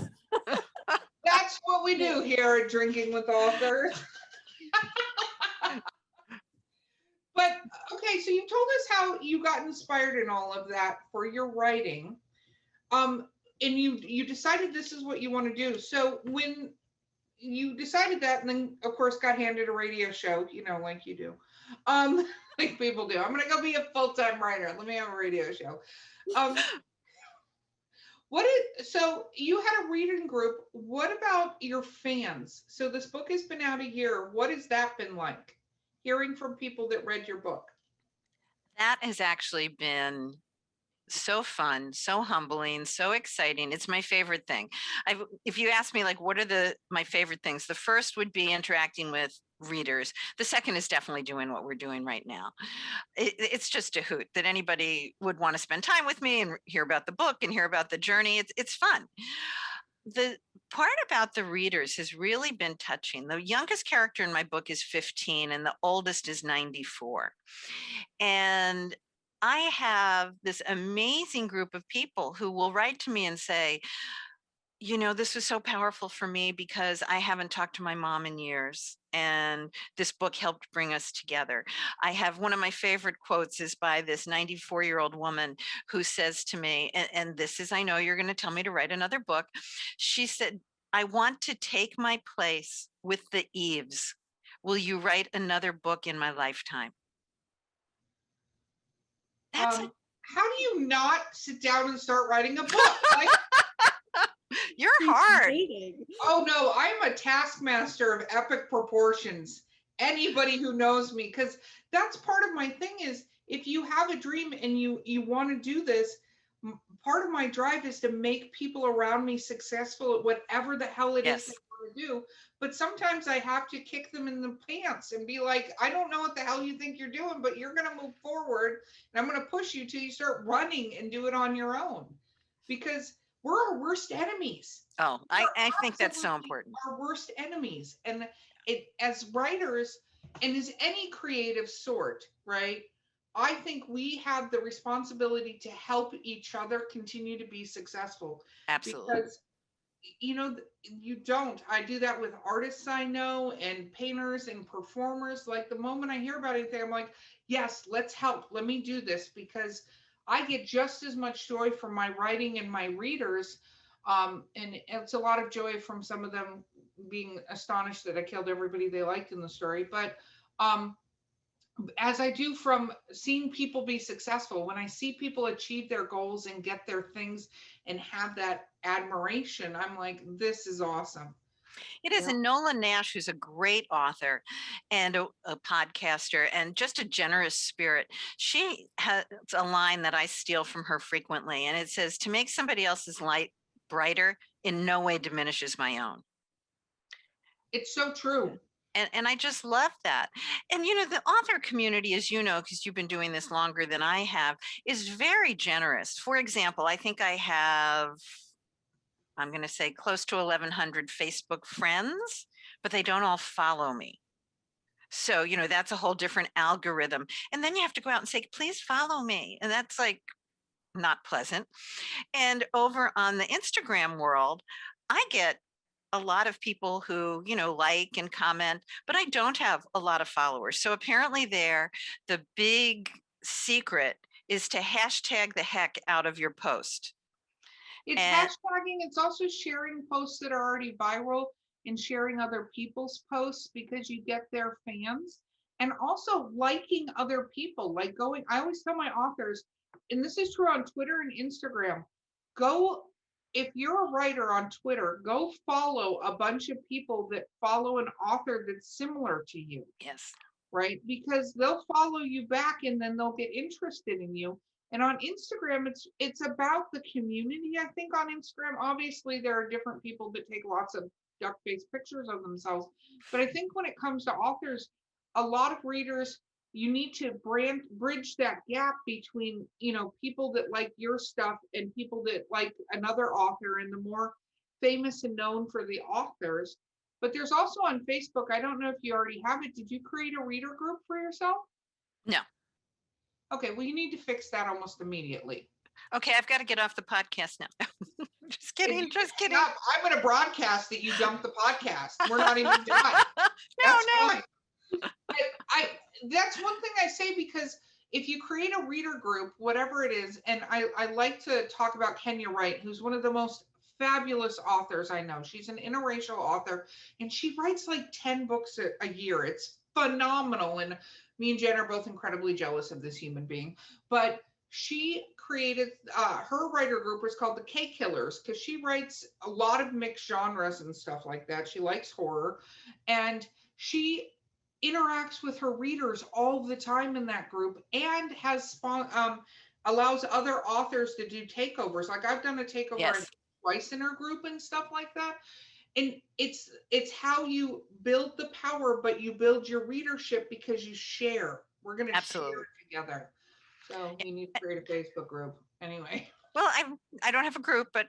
That's what we do here at Drinking with Authors. But okay, so you told us how you got inspired in all of that for your writing. And you decided this is what you want to do. So when you decided that, and then of course got handed a radio show, like you do, like people do. I'm gonna go be a full-time writer. Let me have a radio show. Um, so you had a reading group. What about your fans? So this book has been out a year. What has that been like? Hearing from people that read your book. That has actually been so fun, so humbling, so exciting. It's my favorite thing. If you ask me, like, what are my favorite things? The first would be interacting with readers. The second is definitely doing what we're doing right now. It's just a hoot that anybody would want to spend time with me and hear about the book and hear about the journey. It's fun. The part about the readers has really been touching. The youngest character in my book is 15 and the oldest is 94. And I have this amazing group of people who will write to me and say, this was so powerful for me because I haven't talked to my mom in years. And this book helped bring us together. I have one of my favorite quotes is by this 94-year-old woman who says to me, and this is, I know you're going to tell me to write another book. She said, I want to take my place with the Eves. Will you write another book in my lifetime? How do you not sit down and start writing a book? Like, you're hard. Oh no, I'm a taskmaster of epic proportions. Anybody who knows me, because that's part of my thing is if you have a dream and you want to do this, part of my drive is to make people around me successful at whatever the hell it is they want to do. But sometimes I have to kick them in the pants and be like, I don't know what the hell you think you're doing, but you're going to move forward and I'm going to push you till you start running and do it on your own, because we're our worst enemies. Oh, I think that's so important. Our worst enemies. And as writers and as any creative sort, right? I think we have the responsibility to help each other continue to be successful. Absolutely. Because you don't. I do that with artists I know and painters and performers. Like the moment I hear about anything, I'm like, yes, let's help. Let me do this, because I get just as much joy from my writing and my readers. And it's a lot of joy from some of them being astonished that I killed everybody they liked in the story. But as I do from seeing people be successful, when I see people achieve their goals and get their things and have that admiration, I'm like, this is awesome. It is. And Nola Nash, who's a great author and a podcaster and just a generous spirit, she has a line that I steal from her frequently. And it says, to make somebody else's light brighter in no way diminishes my own. It's so true. And I just love that. And, the author community, as you know, because you've been doing this longer than I have, is very generous. For example, I think I have, I'm going to say close to 1,100 Facebook friends, but they don't all follow me. So, that's a whole different algorithm. And then you have to go out and say, please follow me. And that's like not pleasant. And over on the Instagram world, I get a lot of people who, like and comment, but I don't have a lot of followers. So apparently the big secret is to hashtag the heck out of your post. It's hashtagging. It's also sharing posts that are already viral and sharing other people's posts because you get their fans, and also liking other people. Like I always tell my authors, and this is true on Twitter and Instagram, if you're a writer on Twitter, go follow a bunch of people that follow an author that's similar to you. Yes. Right? Because they'll follow you back and then they'll get interested in you. And on Instagram, it's about the community. I think on Instagram, obviously there are different people that take lots of duck-faced pictures of themselves. But I think when it comes to authors, a lot of readers, you need to bridge that gap between, people that like your stuff and people that like another author, and the more famous and known for the authors. But there's also on Facebook, I don't know if you already have it. Did you create a reader group for yourself? No. Okay, well, you need to fix that almost immediately. Okay, I've got to get off the podcast now. Just kidding. I'm going to broadcast that you dumped the podcast. We're not even done. No. Fine. I that's one thing I say, because if you create a reader group, whatever it is, and I like to talk about Kenya Wright, who's one of the most fabulous authors I know. She's an interracial author, and she writes like 10 books a year. It's phenomenal. And me and Jen are both incredibly jealous of this human being. But she created her writer group was called the K Killers, because she writes a lot of mixed genres and stuff like that. She likes horror, and she interacts with her readers all the time in that group, and allows other authors to do takeovers. Like I've done a takeover Yes, twice in her group and stuff like that. And it's how you build the power, but you build your readership because you share. We're going to share absolutely. together. So we need to create a Facebook group. Anyway. Well, I don't have a group, but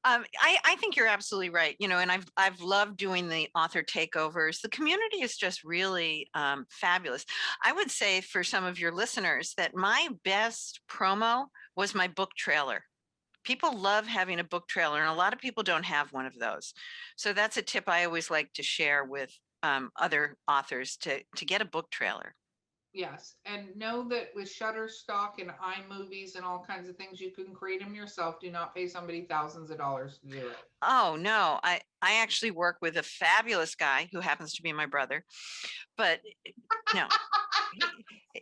I think you're absolutely right. You know, and I've loved doing the author takeovers. The community is just really fabulous. I would say for some of your listeners that my best promo was my book trailer. People love having a book trailer, and a lot of people don't have one of those. So that's a tip I always like to share with other authors to get a book trailer. Yes, and know that with Shutterstock and iMovies and all kinds of things, you can create them yourself. Do not pay somebody thousands of dollars to do it. Oh no, I actually work with a fabulous guy who happens to be my brother, but no,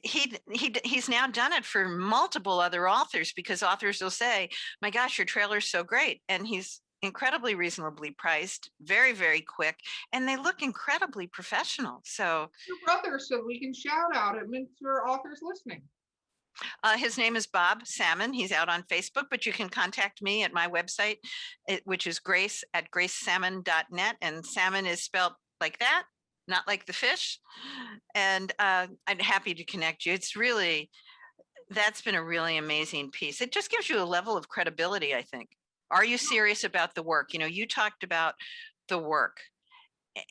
he's now done it for multiple other authors, because authors will say, "My gosh, your trailer's so great," and he's incredibly reasonably priced, very, very quick, and they look incredibly professional. So Your brother, so we can shout out him and for authors listening. his name is Bob Sammon. He's out on Facebook, but you can contact me at my website, which is grace@gracesalmon.net. And salmon is spelled like that, not like the fish. And I'm happy to connect you. It's really, that's been a really amazing piece. It just gives you a level of credibility, I think. Are you serious about the work? You know, you talked about the work.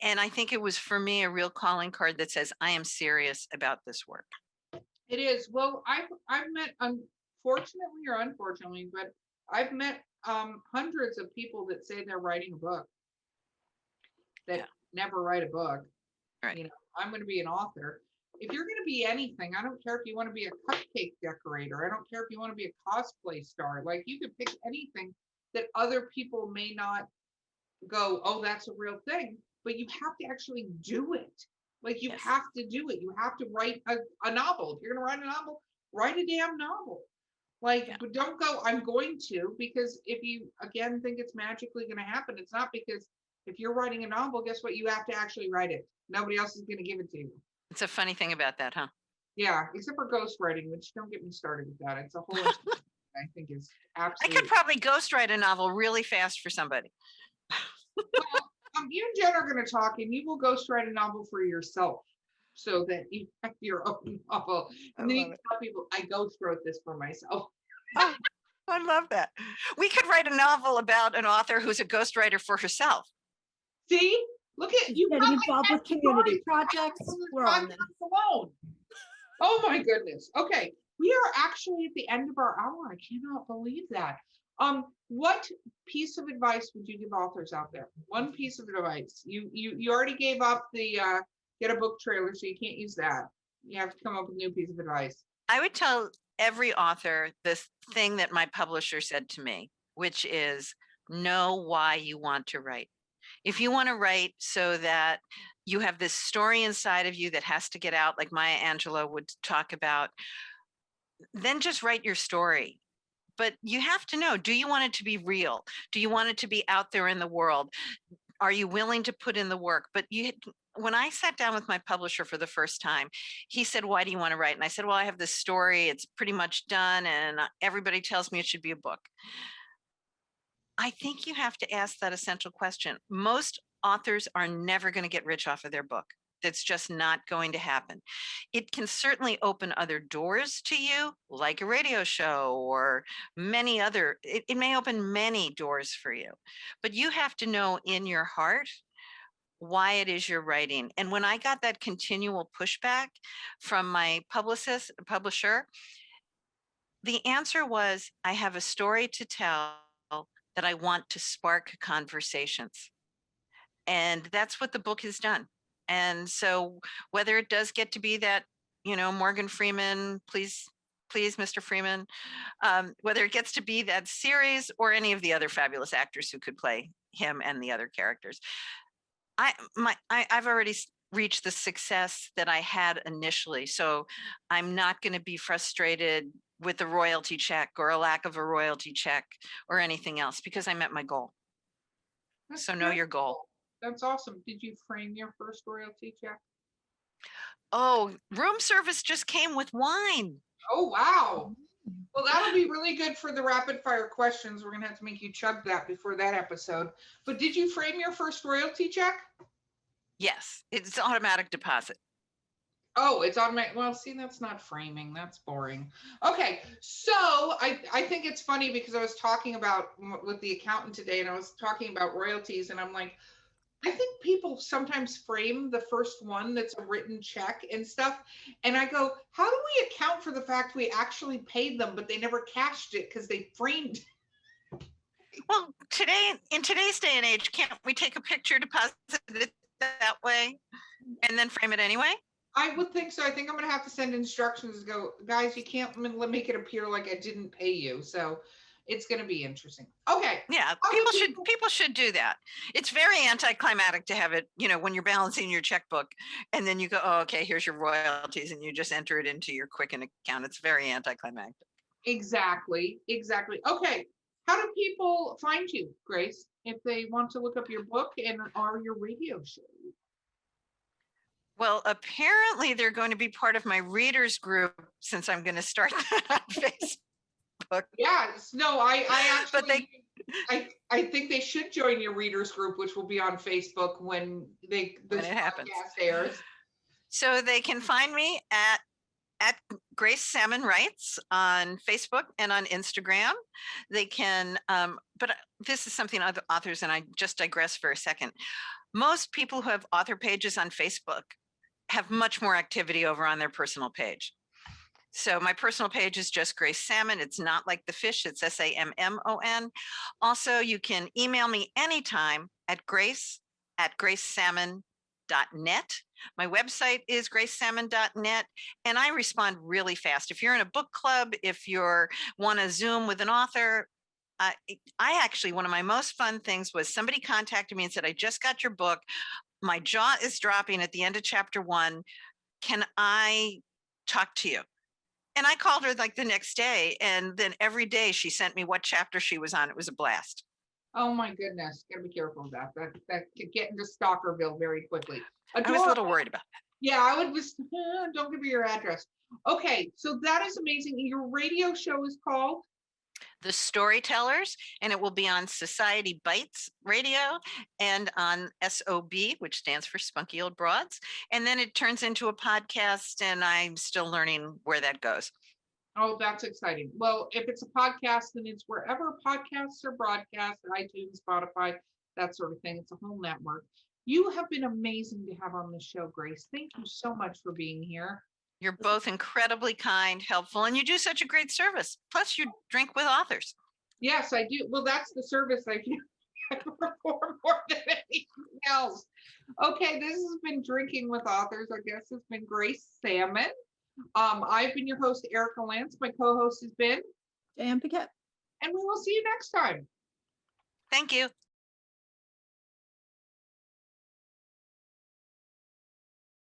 And I think it was for me a real calling card that says, I am serious about this work. It is. Well, I've met, unfortunately or unfortunately, but I've met hundreds of people that say they're writing a book that Yeah. never write a book. Right. You know, I'm going to be an author. If you're going to be anything, I don't care if you want to be a cupcake decorator. I don't care if you want to be a cosplay star. Like you could pick anything that other people may not go, oh, that's a real thing, but you have to actually do it. Like you Yes. have to do it. You have to write a novel. If you're going to write a novel, write a damn novel. Like, Yeah. but don't go, I'm going to, because if you again think it's magically going to happen, it's not. Because if you're writing a novel, guess what? You have to actually write it. Nobody else is going to give it to you. It's a funny thing about that, huh? Yeah, except for ghostwriting, which don't get me started with that. It's a whole I think is I absolutely. could probably ghostwrite a novel really fast for somebody. Well, you and Jen are going to talk, and you will ghostwrite a novel for yourself, so that you have your own novel. And then you love can tell people, I ghostwrote this for myself. Oh, I love that. We could write a novel about an author who's a ghostwriter for herself. See, look at you. Getting involved with community projects. We're on this. Alone. Oh my goodness. Okay, we are actually at the end of our hour. I cannot believe that. What piece of advice would you give authors out there? One piece of advice. You already gave up the get a book trailer, so you can't use that. You have to come up with a new piece of advice. I would tell every author this thing that my publisher said to me, which is know why you want to write. If you want to write so that you have this story inside of you that has to get out, like Maya Angelou would talk about, then just write your story. But you have to know, do you want it to be real? Do you want it to be out there in the world? Are you willing to put in the work? But when I sat down with my publisher for the first time, he said, why do you want to write? And I said, well, I have this story. It's pretty much done. And everybody tells me it should be a book. I think you have to ask that essential question. Most authors are never going to get rich off of their book. That's just not going to happen. It can certainly open other doors to you, like a radio show or many other, it may open many doors for you, but you have to know in your heart why it is you're writing. And when I got that continual pushback from my publisher, the answer was, I have a story to tell that I want to spark conversations. And that's what the book has done. And so whether it does get to be that, Morgan Freeman, please, Mr. Freeman, whether it gets to be that series or any of the other fabulous actors who could play him and the other characters, I've already reached the success that I had initially. So I'm not going to be frustrated with a royalty check or a lack of a royalty check or anything else, because I met my goal. That's So know your goal. wonderful. That's awesome. Did you frame your first royalty check? Oh, room service just came with wine. Oh, wow. Well, that'll be really good for the rapid fire questions. We're going to have to make you chug that before that episode. But did you frame your first royalty check? Yes, it's automatic deposit. Oh, it's automatic. Well, see, that's not framing. That's boring. Okay, so I think it's funny because I was talking about with the accountant today, and I was talking about royalties, and I'm like, I think people sometimes frame the first one that's a written check and stuff. And I go, how do we account for the fact we actually paid them, but they never cashed it because they framed? Well, in today's day and age, can't we take a picture, deposit it that way, and then frame it anyway? I would think so. I think I'm going to have to send instructions to go, guys, you can't make it appear like I didn't pay you. So it's going to be interesting. Okay. Yeah, people should do that. It's very anticlimactic to have it, when you're balancing your checkbook and then you go, oh, okay, here's your royalties, and you just enter it into your Quicken account. It's very anticlimactic. Exactly. Okay. How do people find you, Grace, if they want to look up your book or your radio show? Well, apparently they're going to be part of my readers group, since I'm going to start that on Facebook. Yes. No, I actually, But I think they should join your readers group, which will be on Facebook when this happens. podcast airs. So they can find me at Grace Sammon Writes on Facebook and on Instagram. They can, but this is something other authors, and I just digress for a second. Most people who have author pages on Facebook have much more activity over on their personal page. So my personal page is just Grace Sammon. It's not like the fish, it's SAMMON. Also, you can email me anytime at grace@gracesammon.net. My website is gracesammon.net, and I respond really fast. If you're in a book club, if you want to Zoom with an author, I actually, one of my most fun things was somebody contacted me and said, I just got your book. My jaw is dropping at the end of chapter 1. Can I talk to you? And I called her like the next day, and then every day she sent me what chapter she was on. It was a blast. Oh my goodness, gotta be careful of that. That could get into Stalkerville very quickly. I was a little worried about that. Yeah, I would just don't give me your address. Okay, so that is amazing. Your radio show is called The Storytellers, and it will be on Society Bites Radio and on SOB, which stands for Spunky Old Broads. And then it turns into a podcast, and I'm still learning where that goes. Oh, that's exciting. Well, if it's a podcast, then it's wherever podcasts are broadcast, iTunes, Spotify, that sort of thing. It's a whole network. You have been amazing to have on the show, Grace. Thank you so much for being here. You're both incredibly kind, helpful, and you do such a great service. Plus, you drink with authors. Yes, I do. Well, that's the service I do. I perform more than anything else. Okay, this has been Drinking with Authors. I guess it's been Grace Sammon. I've been your host, Erica Lance. My co-host has been J.M. Piquette. And we will see you next time. Thank you.